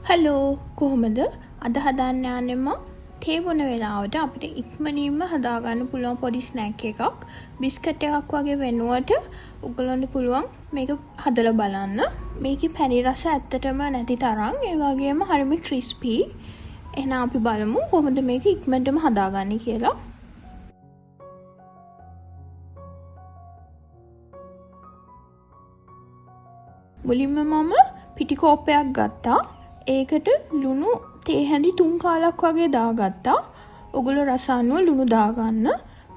Hello කොහොමද අද හදන්න යන්නේ මම තේ බොන වෙලාවට අපිට ඉක්මනින්ම හදාගන්න පුළුවන් පොඩි ස්නැක් එකක් බිස්කට් එකක් වගේ වෙනුවට ඔයගොල්ලන්ට පුළුවන් මේක හදලා බලන්න මේකේ පැණි රස ඇත්තටම නැති තරම් ඒ වගේම හරිම ක්‍රිස්පි එහෙනම් අපි බලමු කොහොමද මේක ඉක්මනටම හදාගන්නේ කියලා මුලින්ම මම පිටි කෝප්පයක් ගත්තා ඒකට ලුණු තේ හැඳි 3 කාලක් වගේ දාගත්තා. ඔගොල්ලෝ රස අනුව ලුණු දාගන්න.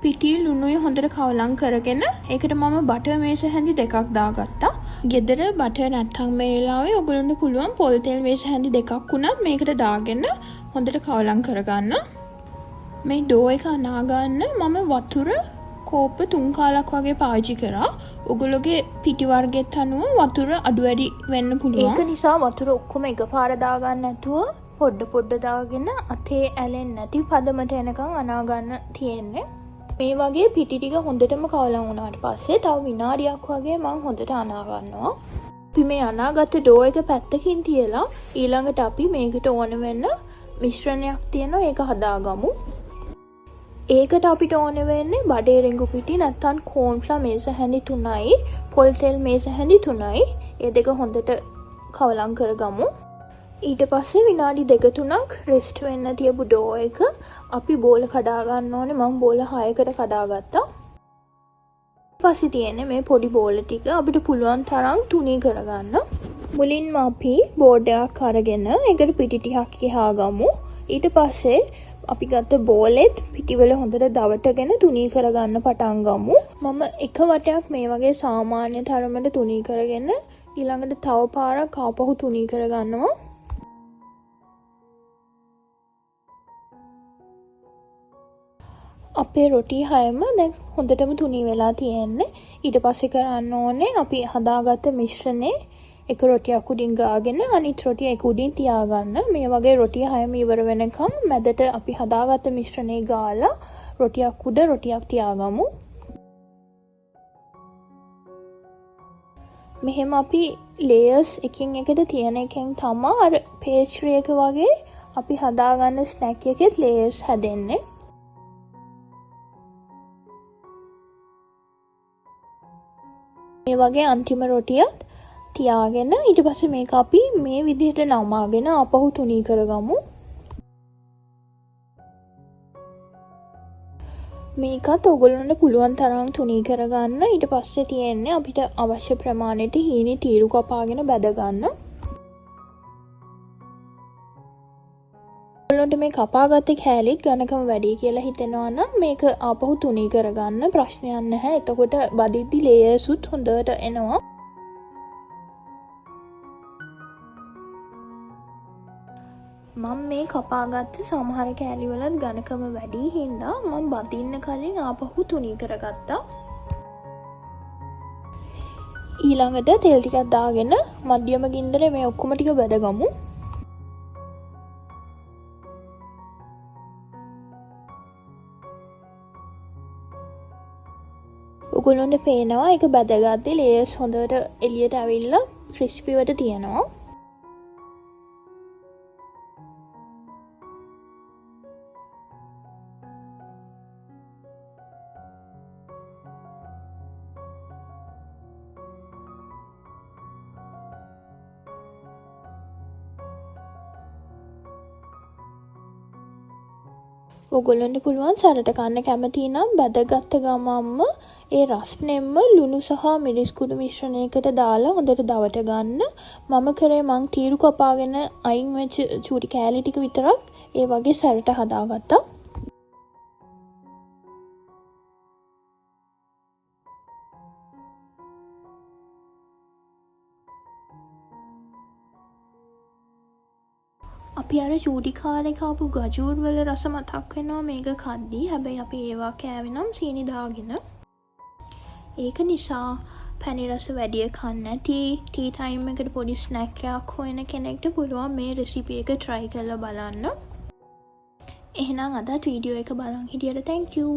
පිටි ලුණුයි හොඳට කවලම් කරගෙන ඒකට මම බටර් මේස හැඳි දෙකක් දාගත්තා. ගෙදර බටර් නැත්තම් මේ වෙලාවේ ඔගොල්ලන්ට පුළුවන් පොල් තෙල් මේස හැඳි දෙකක් උනත් මේකට දාගෙන හොඳට කවලම් කරගන්න. මේ ඩෝ එක අනා ගන්න මම වතුර කෝප්ප 3 කාලක් වගේ පාවිච්චි කරා. ඔගොල්ලෝගේ පිටි වර්ගෙත් අනුව වතුර අඩු වැඩි වෙන්න පුළුවන්. ඒක නිසා වතුර ඔක්කොම එකපාර දාගන්න නැතුව පොඩ දාගෙන අතේ ඇලෙන්නේ නැති පදමට එනකන් අනා ගන්න තියෙන්නේ. මේ වගේ පිටි ටික හොඳටම කවලම් වුණාට පස්සේ තව විනාඩියක් වගේ මම හොඳට අනා ගන්නවා. අපි මේ අනාගත ඩෝ එක පැත්තකින් තියලා ඊළඟට අපි මේකට ඕන වෙන මිශ්‍රණයක් තියෙනවා ඒක හදාගමු. ඒකට අපිට ඕන වෙන්නේ බඩේ රිංගු පිටි නැත්නම් කෝන්ෆ්ලා මේස හැඳි 3යි පොල් තෙල් මේස හැඳි 3යි ඒ දෙක හොඳට කවලම් කරගමු ඊට පස්සේ විනාඩි 2-3ක් රෙස්ට් වෙන්න තියපු ඩෝ එක අපි බෝල කඩා ගන්න ඕනේ මම බෝල 6කට කඩාගත්තා ඊපස්සේ තියෙන්නේ මේ පොඩි බෝල ටික අපිට පුළුවන් තරම් තුනී කරගන්න මුලින්ම අපි බෝඩ් එකක් අරගෙන ඒකට පිටි ටිකක් ගහගමු ඊට පස්සේ අපි ගත්ත බෝලෙත් පිටිවල හොඳට දවටගෙන තුනී කරගන්න පටන් ගමු. මම එක වටයක් මේ වගේ සාමාන්‍ය තරමට තුනී කරගෙන ඊළඟට තව පාරක් ආපහු තුනී කරගන්නවා. අපේ රොටි හයම දැන් හොඳටම තුනී වෙලා තියෙන්නේ. ඊට පස්සේ කරන්න ඕනේ අපි හදාගත්ත මිශ්‍රණේ එක රොටියක් උඩින් ගාගෙන අනිත් රොටිය එක උඩින් තියාගන්න. මේ වගේ රොටිය හැම ඉවර වෙනකම් මැදට අපි හදාගත්ත මිශ්‍රණේ ගාලා රොටියක් උඩ රොටියක් තියාගමු. මෙහෙම අපි ලේයර්ස් එකින් එකට තියන එකෙන් තමයි අර පේස්ට්‍රි එක වගේ අපි හදාගන්න ස්නැක් එකෙත් ලේයර්ස් හැදෙන්නේ. මේ වගේ අන්තිම රොටියත් තියාගෙන ඊට පස්සේ මේක අපි මේ විදිහට නමාගෙන ආපහු තුනී කරගමු. මේකත් ඔයගොල්ලන්ට පුළුවන් තරම් තුනී කරගන්න. ඊට පස්සේ තියෙන්නේ අපිට අවශ්‍ය ප්‍රමාණයට හීනි තීරු කපාගෙන බැද ගන්න. ඔයගොල්ලන්ට මේ කපාගත්තේ කෑලිත් ඝනකම වැඩි කියලා හිතෙනවා නම් මේක ආපහු තුනී කරගන්න ප්‍රශ්නයක් නැහැ. එතකොට බදිද්දි ලේයර්ස් උත් හොඳට එනවා. මම මේ කපාගත්ත සමහර කෑලි වලත් ඝනකම වැඩි හින්දා මම බදින්න කලින් ආපහු තුනී කරගත්තා. ඊළඟට තෙල් ටිකක් දාගෙන මධ්‍යම ගින්දරේ මේ ඔක්කොම ටික බැදගමු. ඔයගොල්ලන්ට පේනවා ඒක බැදගත්තේ ලේයර්ස් හොඳට එළියට ඇවිල්ලා ක්‍රිස්පි වට තියෙනවා. ඔයගොල්ලන්ට පුළුවන් සරට කන්න කැමති නම් බැදගත්ත ගමන්ම ඒ රස්නෙම්ම ලුණු සහ මිරිස් කුඩු මිශ්‍රණයකට දාලා හොඳට දවට ගන්න. මම කරේ මං තීරු කපාගෙන අයින් වෙච්ච චූටි කෑලි ටික විතරක් ඒ වගේ සරට හදාගත්තා. අපි අර චූටි කාලේ කාපු ගජූර් වල රස මතක් වෙනවා මේක කද්දී. හැබැයි අපි ඒවා කෑවේ නම් සීනි දාගෙන. ඒක නිසා පැණි රස වැඩි කන්න නැති ටී ටයිම් එකට පොඩි ස්නැක් එකක් හොයන කෙනෙක්ට පුළුවන් මේ රෙසිපි එක try කරලා බලන්න. එහෙනම් අදත් වීඩියෝ එක බලන් හිටියට thank you.